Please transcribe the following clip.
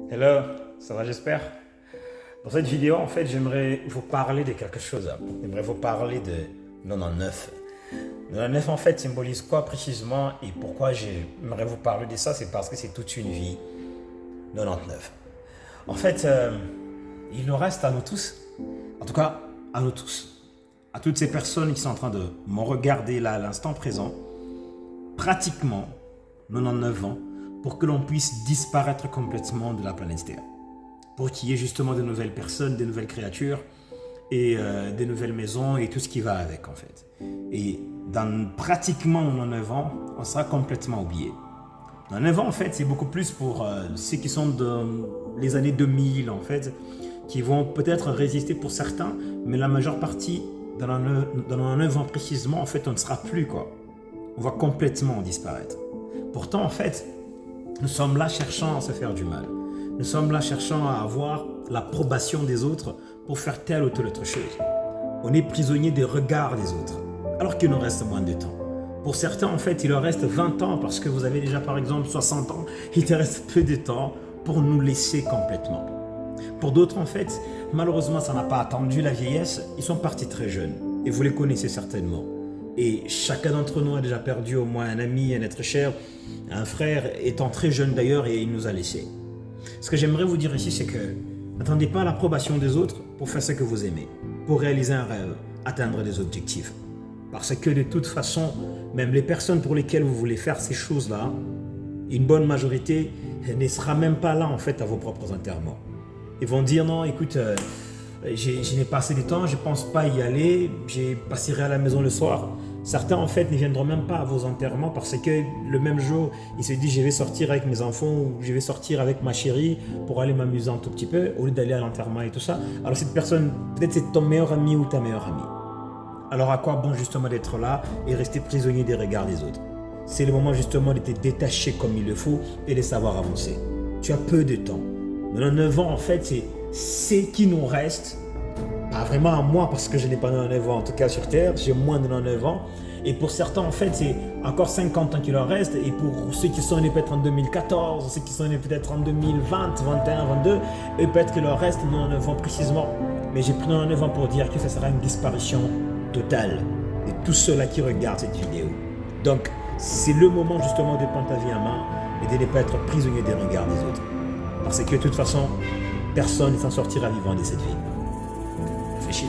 Hello, ça va j'espère? Dans cette vidéo, en fait, j'aimerais vous parler de quelque chose. J'aimerais vous parler de 99. 99, en fait, symbolise quoi précisément et pourquoi j'aimerais vous parler de ça? C'est parce que c'est toute une vie. 99. En fait, il nous reste à nous tous, en tout cas à nous tous, à toutes ces personnes qui sont en train de me regarder là à l'instant présent, pratiquement 99 ans pour que l'on puisse disparaître complètement de la planète Terre. Pour qu'il y ait justement de nouvelles personnes, de nouvelles créatures et des nouvelles maisons et tout ce qui va avec en fait. Et dans pratiquement 99 ans, on sera complètement oublié. Dans 9 ans en fait, c'est beaucoup plus pour ceux qui sont dans les années 2000 en fait, qui vont peut-être résister pour certains, mais la majeure partie, dans 9 ans précisément, en fait, on ne sera plus quoi. On va complètement disparaître. Pourtant en fait, nous sommes là cherchant à se faire du mal. Nous sommes là cherchant à avoir l'approbation des autres pour faire telle ou telle autre chose. On est prisonnier des regards des autres, alors qu'il nous reste moins de temps. Pour certains, en fait, il leur reste 20 ans parce que vous avez déjà, par exemple, 60 ans. Il te reste peu de temps pour nous laisser complètement. Pour d'autres, en fait, malheureusement, ça n'a pas attendu la vieillesse. Ils sont partis très jeunes et vous les connaissez certainement. Et chacun d'entre nous a déjà perdu au moins un ami, un être cher, un frère, étant très jeune d'ailleurs, et il nous a laissés. Ce que j'aimerais vous dire ici, c'est que n'attendez pas l'approbation des autres pour faire ce que vous aimez, pour réaliser un rêve, atteindre des objectifs. Parce que de toute façon, même les personnes pour lesquelles vous voulez faire ces choses-là, une bonne majorité ne sera même pas là en fait à vos propres enterrements. Ils vont dire non, écoute, je n'ai pas assez de temps, je ne pense pas y aller, je passerai à la maison le soir. Certains en fait ne viendront même pas à vos enterrements parce que le même jour, ils se disent je vais sortir avec mes enfants ou je vais sortir avec ma chérie pour aller m'amuser un tout petit peu au lieu d'aller à l'enterrement et tout ça. Alors cette personne, peut-être c'est ton meilleur ami ou ta meilleure amie. Alors à quoi bon justement d'être là et rester prisonnier des regards des autres? C'est le moment justement de te détacher comme il le faut et de savoir avancer. Tu as peu de temps. 99 ans en fait, c'est ce qui nous reste. Pas vraiment à moi parce que je n'ai pas 99 ans en tout cas sur Terre, j'ai moins de 99 ans. Et pour certains en fait c'est encore 50 ans qu'il leur reste. Et pour ceux qui sont nés peut-être en 2014, ceux qui sont nés peut-être en 2020, 21, 22, et peut-être qu'il leur reste 99 ans précisément. Mais j'ai pris 99 ans pour dire que ça sera une disparition totale de tous ceux-là qui regardent cette vidéo. Donc c'est le moment justement de prendre ta vie en main et de ne pas être prisonnier des regards des autres. Parce que de toute façon, personne ne s'en sortira vivant de cette vie. Réfléchis.